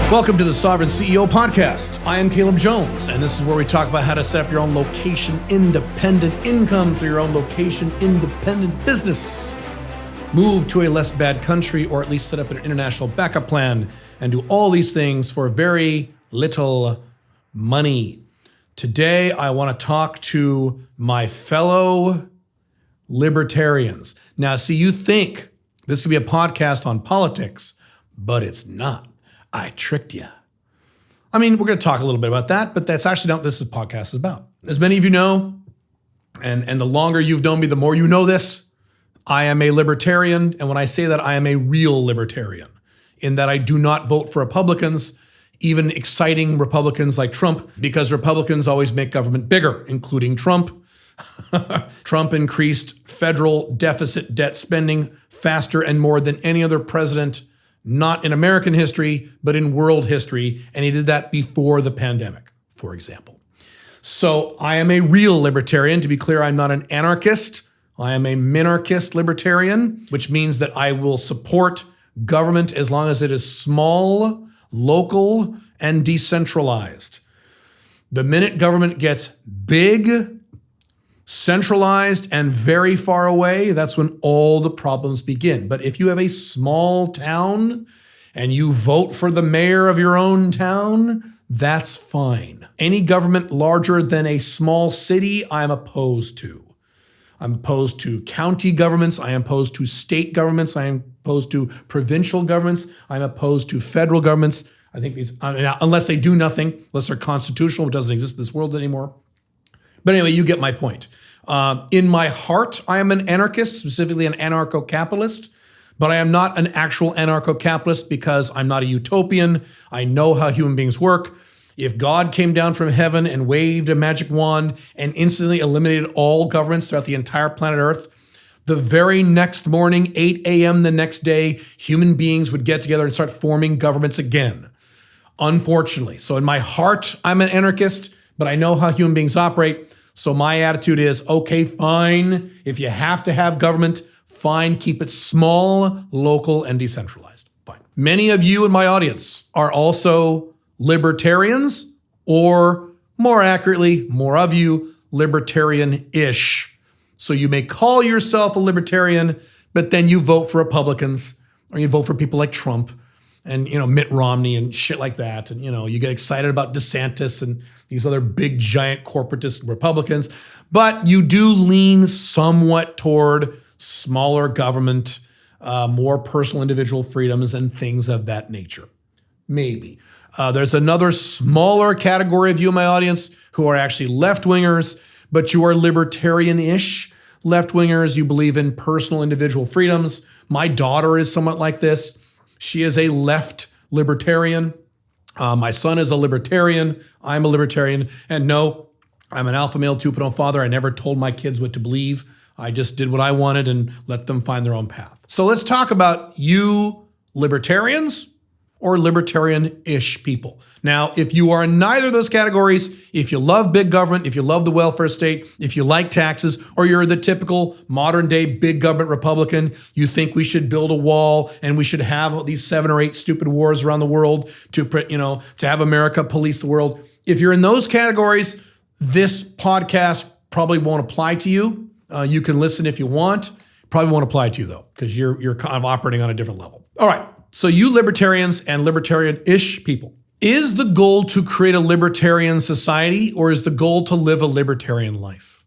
Welcome to the Sovereign CEO Podcast. I am Caleb Jones, and this is where we talk about how to set up your own location-independent income through your own location-independent business. Move to a less bad country, or at least set up an international backup plan, and do all these things for very little money. Today, I want to talk to my fellow libertarians. Now, see, you think this would be a podcast on politics, but it's not. I tricked you. I mean, we're going to talk a little bit about that, but that's actually not what this podcast is about. As many of you know, and the longer you've known me, the more you know this, I am a libertarian. And when I say that, I am a real libertarian in that I do not vote for Republicans, even exciting Republicans like Trump, because Republicans always make government bigger, including Trump. Trump increased federal deficit debt spending faster and more than any other president, not in American history, but in world history. And he did that before the pandemic, for example. So I am a real libertarian. To be clear, I'm not an anarchist. I am a minarchist libertarian, which means that I will support government as long as it is small, local, and decentralized. The minute government gets big, centralized, and very far away, that's when all the problems begin. But if you have a small town and you vote for the mayor of your own town, that's fine. Any government larger than a small city, I'm opposed to. I'm opposed to county governments. I am opposed to state governments. I am opposed to provincial governments. I'm opposed to federal governments. I think these, unless they do nothing, unless they're constitutional, it doesn't exist in this world anymore. But anyway, you get my point. In my heart, I am an anarchist, specifically an anarcho-capitalist, but I am not an actual anarcho-capitalist because I'm not a utopian. I know how human beings work. If God came down from heaven and waved a magic wand and instantly eliminated all governments throughout the entire planet Earth, the very next morning, 8 a.m. the next day, human beings would get together and start forming governments again, unfortunately. So in my heart, I'm an anarchist, but I know how human beings operate. So my attitude is, okay, fine. If you have to have government, fine. Keep it small, local, and decentralized. Fine. Many of you in my audience are also libertarians, or more accurately, more of you, libertarian-ish. So you may call yourself a libertarian, but then you vote for Republicans, or you vote for people like Trump and, Mitt Romney and shit like that. And, you get excited about DeSantis and these other big, giant corporatist Republicans, but you do lean somewhat toward smaller government, more personal individual freedoms and things of that nature. Maybe. There's another smaller category of you in my audience who are actually left-wingers, but you are libertarian-ish left-wingers. You believe in personal individual freedoms. My daughter is somewhat like this. She is a left libertarian. My son is a libertarian. I'm a libertarian. And no, I'm an alpha male 2.0 father. I never told my kids what to believe. I just did what I wanted and let them find their own path. So let's talk about you libertarians or libertarian-ish people. Now, if you are in neither of those categories, if you love big government, if you love the welfare state, if you like taxes, or you're the typical modern-day big government Republican, you think we should build a wall and we should have these 7 or 8 stupid wars around the world to have America police the world. If you're in those categories, this podcast probably won't apply to you. You can listen if you want. Probably won't apply to you though, because you're kind of operating on a different level. All right. So you libertarians and libertarian-ish people, is the goal to create a libertarian society, or is the goal to live a libertarian life?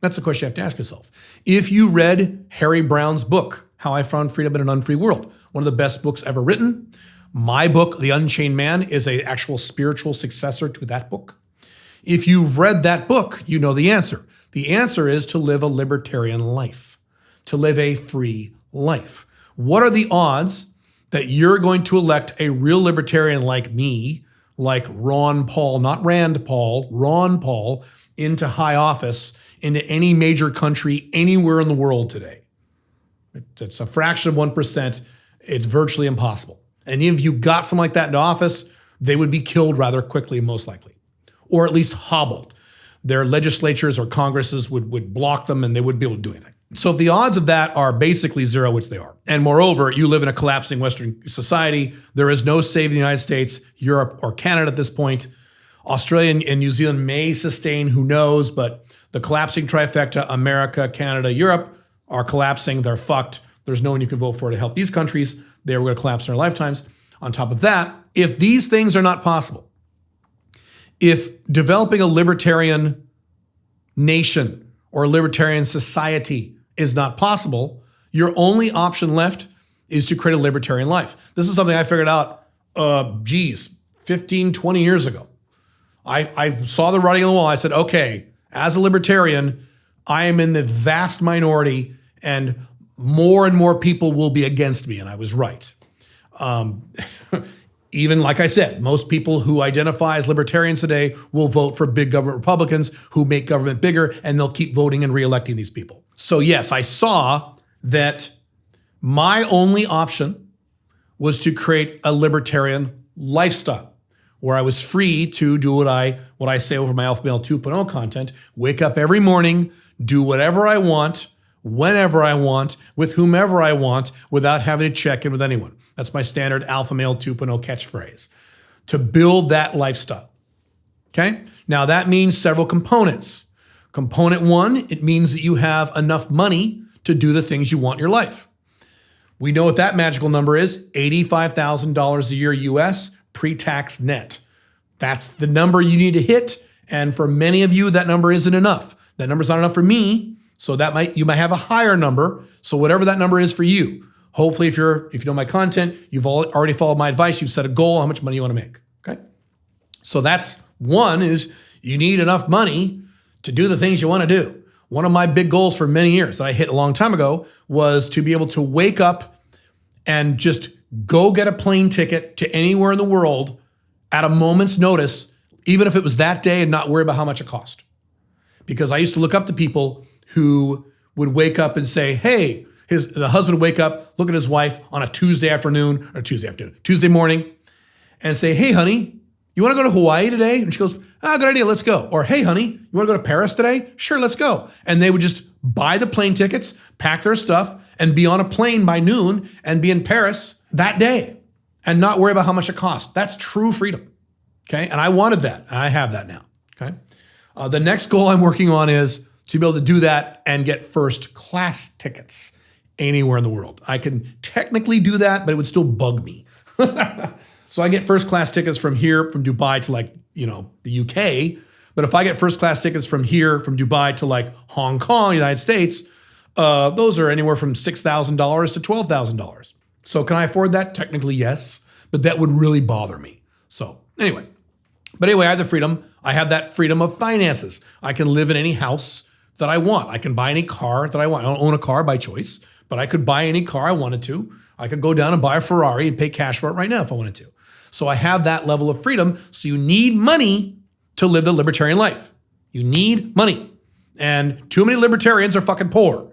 That's a question you have to ask yourself. If you read Harry Brown's book, How I Found Freedom in an Unfree World, one of the best books ever written, my book, The Unchained Man, is an actual spiritual successor to that book. If you've read that book, you know the answer. The answer is to live a libertarian life, to live a free life. What are the odds that you're going to elect a real libertarian like me, like Ron Paul, not Rand Paul, Ron Paul, into high office, into any major country anywhere in the world today? It's a fraction of 1%. It's virtually impossible. And if you got someone like that into office, they would be killed rather quickly, most likely, or at least hobbled. Their legislatures or Congresses would block them and they wouldn't be able to do anything. So if the odds of that are basically zero, which they are, and moreover, you live in a collapsing Western society, there is no saving the United States, Europe, or Canada at this point. Australia and New Zealand may sustain, who knows, but the collapsing trifecta, America, Canada, Europe, are collapsing. They're fucked. There's no one you can vote for to help these countries. They were going to collapse in their lifetimes. On top of that, if these things are not possible, if developing a libertarian nation or a libertarian society is not possible, your only option left is to create a libertarian life. This is something I figured out, 15, 20 years ago. I saw the writing on the wall. I said, okay, as a libertarian, I am in the vast minority and more people will be against me. And I was right. Even like I said, most people who identify as libertarians today will vote for big government Republicans who make government bigger, and they'll keep voting and reelecting these people. So yes, I saw that my only option was to create a libertarian lifestyle where I was free to do what I say over my Alpha Male 2.0 content, wake up every morning, do whatever I want, whenever I want, with whomever I want, without having to check in with anyone. That's my standard Alpha Male 2.0 catchphrase, to build that lifestyle. Okay? Now that means several components. Component one, it means that you have enough money to do the things you want in your life. We know what that magical number is, $85,000 a year US, pre-tax net. That's the number you need to hit. And for many of you, that number isn't enough. That number's not enough for me. So you might have a higher number. So whatever that number is for you. Hopefully, if you know my content, you've already followed my advice. You've set a goal, how much money you want to make. Okay. So that's one, is you need enough money to do the things you want to do. One of my big goals for many years that I hit a long time ago was to be able to wake up and just go get a plane ticket to anywhere in the world at a moment's notice, even if it was that day, and not worry about how much it cost. Because I used to look up to people who would wake up and say, hey, the husband would wake up, look at his wife on a Tuesday morning, and say, hey, honey, you want to go to Hawaii today? And she goes, good idea, let's go. Or, hey, honey, you want to go to Paris today? Sure, let's go. And they would just buy the plane tickets, pack their stuff, and be on a plane by noon and be in Paris that day and not worry about how much it cost. That's true freedom. Okay. And I wanted that. And I have that now. Okay. The next goal I'm working on is to be able to do that and get first class tickets anywhere in the world. I can technically do that, but it would still bug me. So I get first class tickets from here, from Dubai to the UK. But if I get first class tickets from here, from Dubai to Hong Kong, United States, those are anywhere from $6,000 to $12,000. So can I afford that? Technically, yes, but that would really bother me. So anyway, I have the freedom. I have that freedom of finances. I can live in any house that I want. I can buy any car that I want. I don't own a car by choice, but I could buy any car I wanted to. I could go down and buy a Ferrari and pay cash for it right now if I wanted to. So I have that level of freedom. So you need money to live the libertarian life. You need money. And too many libertarians are fucking poor.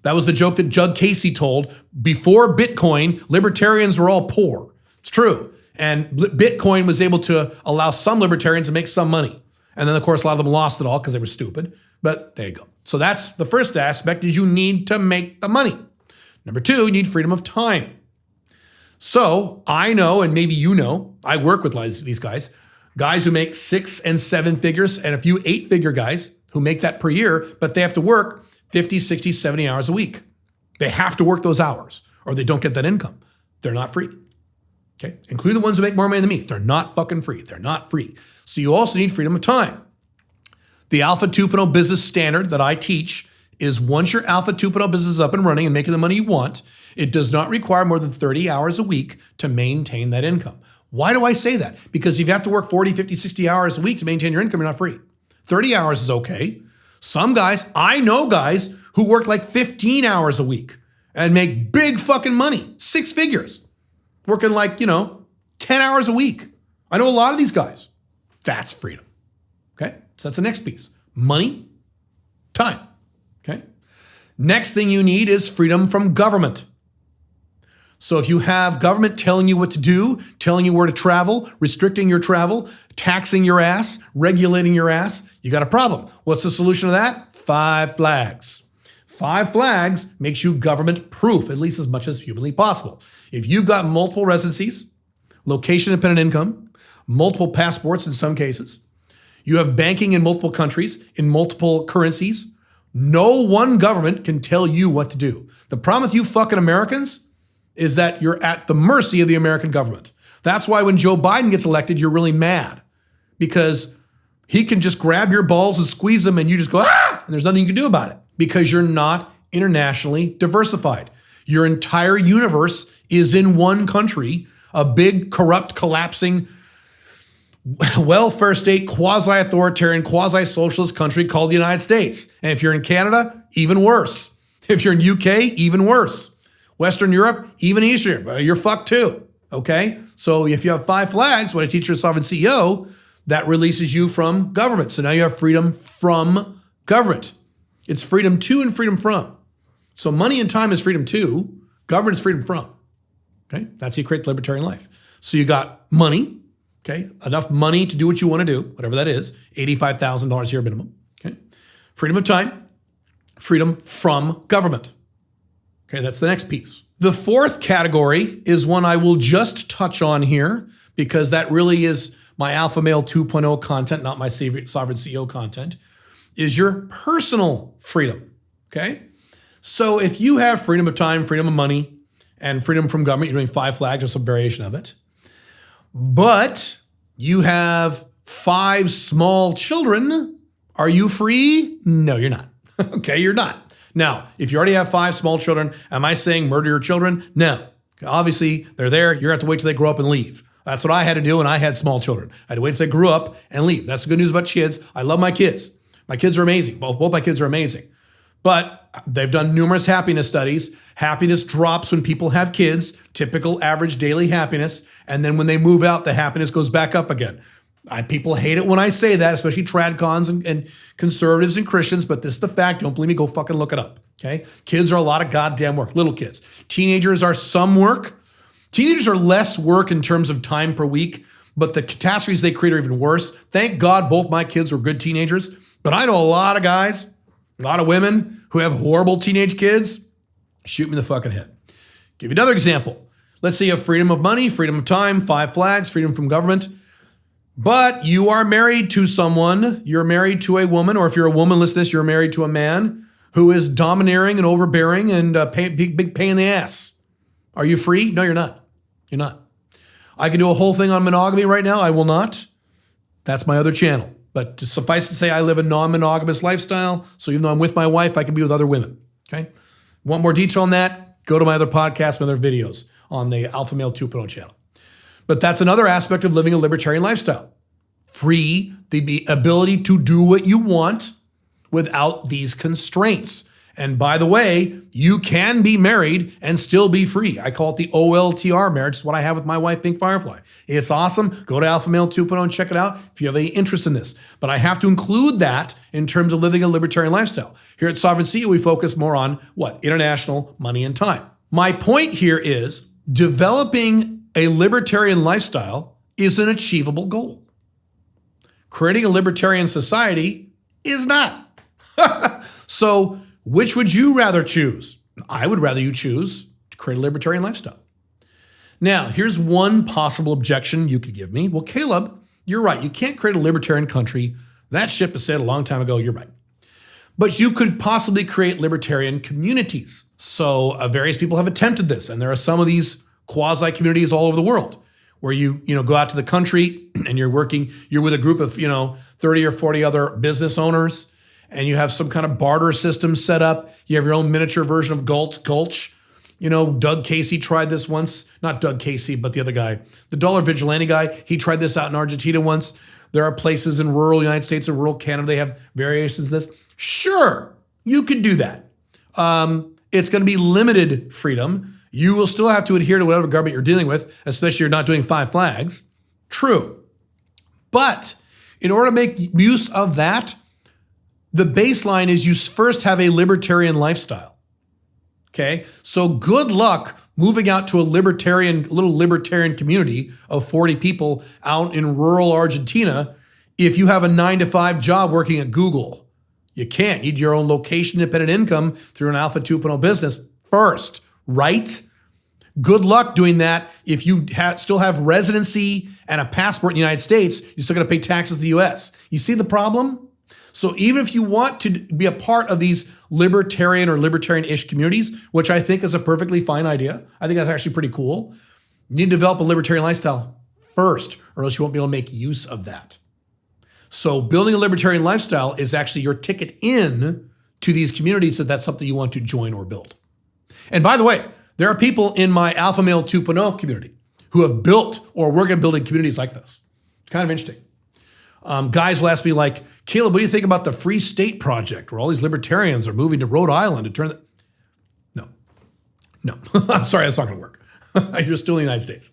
That was the joke that Jug Casey told. Before Bitcoin, libertarians were all poor. It's true. And Bitcoin was able to allow some libertarians to make some money. And then, of course, a lot of them lost it all because they were stupid. But there you go. So that's the first aspect, is you need to make the money. Number two, you need freedom of time. So I know, and maybe you know, I work with these guys who make 6 and 7 figures, and a few 8-figure guys who make that per year, but they have to work 50, 60, 70 hours a week. They have to work those hours or they don't get that income. They're not free. Okay, include the ones who make more money than me. They're not fucking free. They're not free. So you also need freedom of time. The Alpha 2.0 business standard that I teach is once your Alpha 2.0 business is up and running and making the money you want, it does not require more than 30 hours a week to maintain that income. Why do I say that? Because if you have to work 40, 50, 60 hours a week to maintain your income, you're not free. 30 hours is okay. Some guys, I know guys who work 15 hours a week and make big fucking money, 6 figures. Working 10 hours a week. I know a lot of these guys. That's freedom. Okay? So that's the next piece. Money, time. Okay? Next thing you need is freedom from government. So if you have government telling you what to do, telling you where to travel, restricting your travel, taxing your ass, regulating your ass, you got a problem. What's the solution to that? 5 flags. 5 flags makes you government proof, at least as much as humanly possible. If you've got multiple residencies, location-dependent income, multiple passports in some cases, you have banking in multiple countries, in multiple currencies, no one government can tell you what to do. The problem with you fucking Americans is that you're at the mercy of the American government. That's why when Joe Biden gets elected, you're really mad, because he can just grab your balls and squeeze them and you just go, ah, and there's nothing you can do about it because you're not internationally diversified. Your entire universe is in one country, a big, corrupt, collapsing, welfare state, quasi-authoritarian, quasi-socialist country called the United States. And if you're in Canada, even worse. If you're in UK, even worse. Western Europe, even Eastern Europe, you're fucked too, okay? So if you have 5 flags, when I teach you a sovereign CEO, that releases you from government. So now you have freedom from government. It's freedom to and freedom from. So money and time is freedom to, government is freedom from, okay? That's how you create the libertarian life. So you got money, okay? Enough money to do what you want to do, whatever that is, $85,000 a year minimum, okay? Freedom of time, freedom from government. Okay, that's the next piece. The 4th category is one I will just touch on here because that really is my Alpha Male 2.0 content, not my Sovereign CEO content, is your personal freedom, okay? So if you have freedom of time, freedom of money, and freedom from government, you're doing 5 flags or some variation of it, but you have 5 small children, are you free? No, you're not. Okay, you're not. Now, if you already have 5 small children, am I saying murder your children? No. Obviously, they're there. You're going to have to wait till they grow up and leave. That's what I had to do when I had small children. I had to wait till they grew up and leave. That's the good news about kids. I love my kids. My kids are amazing. Both my kids are amazing. But they've done numerous happiness studies. Happiness drops when people have kids, typical average daily happiness. And then when they move out, the happiness goes back up again. People hate it when I say that, especially tradcons and conservatives and Christians, but this is the fact. Don't believe me, go fucking look it up, okay? Kids are a lot of goddamn work, little kids. Teenagers are some work. Teenagers are less work in terms of time per week, but the catastrophes they create are even worse. Thank God both my kids were good teenagers, but I know a lot of guys, a lot of women who have horrible teenage kids. Shoot me in the fucking head. Give you another example. Let's say you have freedom of money, freedom of time, 5 flags, freedom from government. But you are married to someone, you're married to a woman, or if you're a woman, listen to this, you're married to a man who is domineering and overbearing and big pain in the ass. Are you free? No, you're not. You're not. I can do a whole thing on monogamy right now. I will not. That's my other channel. But to suffice to say, I live a non-monogamous lifestyle. So even though I'm with my wife, I can be with other women. Okay? Want more detail on that? Go to my other podcast, my other videos on the Alpha Male 2.0 channel. But that's another aspect of living a libertarian lifestyle. Free, the ability to do what you want without these constraints. And by the way, you can be married and still be free. I call it the OLTR marriage. It's what I have with my wife, Pink Firefly. It's awesome. Go to Alpha Male 2.0 and check it out if you have any interest in this. But I have to include that in terms of living a libertarian lifestyle. Here at Sovereign CEO, we focus more on what? International, money, and time. My point here is developing a libertarian lifestyle is an achievable goal. Creating a libertarian society is not. So which would you rather choose? I would rather you choose to create a libertarian lifestyle. Now, here's one possible objection you could give me. Well, Caleb, you're right. You can't create a libertarian country. That ship has sailed a long time ago. You're right. But you could possibly create libertarian communities. So various people have attempted this, and there are some of these quasi-communities all over the world where you go out to the country and you're with a group of 30 or 40 other business owners, and you have some kind of barter system set up. You have your own miniature version of Gulch. Doug Casey tried this once. Not Doug Casey, but the other guy, the Dollar Vigilante guy. He tried this out in Argentina once. There are places in rural United States and rural Canada, they have variations of this. Sure, you could do that. It's going to be limited freedom. You will still have to adhere to whatever government you're dealing with, especially if you're not doing 5 flags. True. But in order to make use of that, the baseline is you first have a libertarian lifestyle. Okay? So good luck moving out to a little libertarian community of 40 people out in rural Argentina if you have a 9-to-5 job working at Google. You can't. You need your own location-independent income through an Alpha 2.0 business first, right? Good luck doing that if you still have residency and a passport in the United States. You're still going to pay taxes to the U.S. You see the problem? So even if you want to be a part of these libertarian or libertarian-ish communities, which I think is a perfectly fine idea, I think that's actually pretty cool, you need to develop a libertarian lifestyle first, or else you won't be able to make use of that. So building a libertarian lifestyle is actually your ticket in to these communities if that's something you want to join or build. And by the way, there are people in my Alpha Male 2.0 community who have built or work at building communities like this. It's kind of interesting. Guys will ask me like, Caleb, what do you think about the Free State Project where all these libertarians are moving to Rhode Island to turn No. I'm sorry, that's not going to work. You're still in the United States.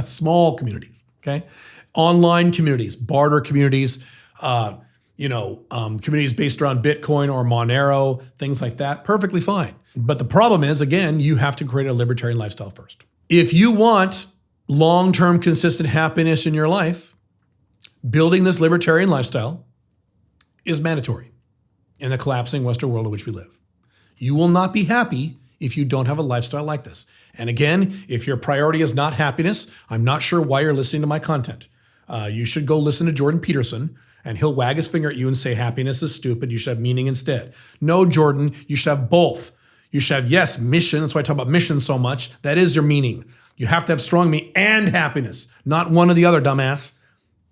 Small communities, okay? Online communities, barter communities, communities based around Bitcoin or Monero, things like that, perfectly fine. But the problem is, again, you have to create a libertarian lifestyle first. If you want long-term consistent happiness in your life, building this libertarian lifestyle is mandatory in the collapsing Western world in which we live. You will not be happy if you don't have a lifestyle like this. And again, if your priority is not happiness, I'm not sure why you're listening to my content. You should go listen to Jordan Peterson, and he'll wag his finger at you and say, happiness is stupid. You should have meaning instead. No, Jordan, you should have both. You should have, yes, mission. That's why I talk about mission so much. That is your meaning. You have to have strong meaning and happiness, not one or the other, dumbass.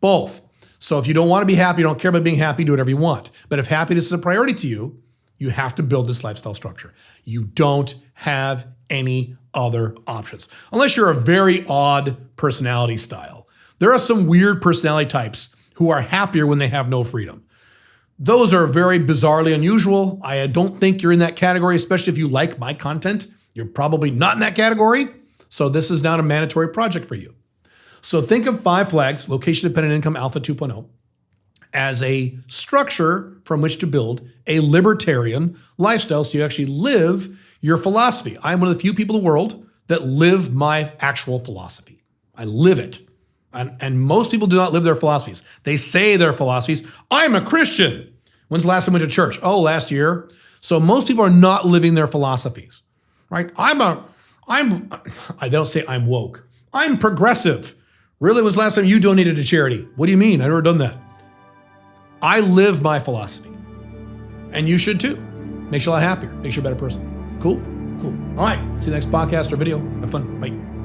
Both. So if you don't want to be happy, you don't care about being happy, do whatever you want. But if happiness is a priority to you, you have to build this lifestyle structure. You don't have any other options. Unless you're a very odd personality style. There are some weird personality types who are happier when they have no freedom. Those are very bizarrely unusual. I don't think you're in that category, especially if you like my content. You're probably not in that category. So this is not a mandatory project for you. So think of 5 flags, location-dependent income, Alpha 2.0, as a structure from which to build a libertarian lifestyle so you actually live your philosophy. I'm one of the few people in the world that live my actual philosophy. I live it. And most people do not live their philosophies. They say their philosophies. I'm a Christian. When's the last time I went to church? Oh, last year. So most people are not living their philosophies, right? I don't say I'm woke. I'm progressive. Really, when's the last time you donated to charity? What do you mean? I've never done that. I live my philosophy. And you should too. Makes you a lot happier. Makes you a better person. Cool? Cool. All right. See you next podcast or video. Have fun. Bye.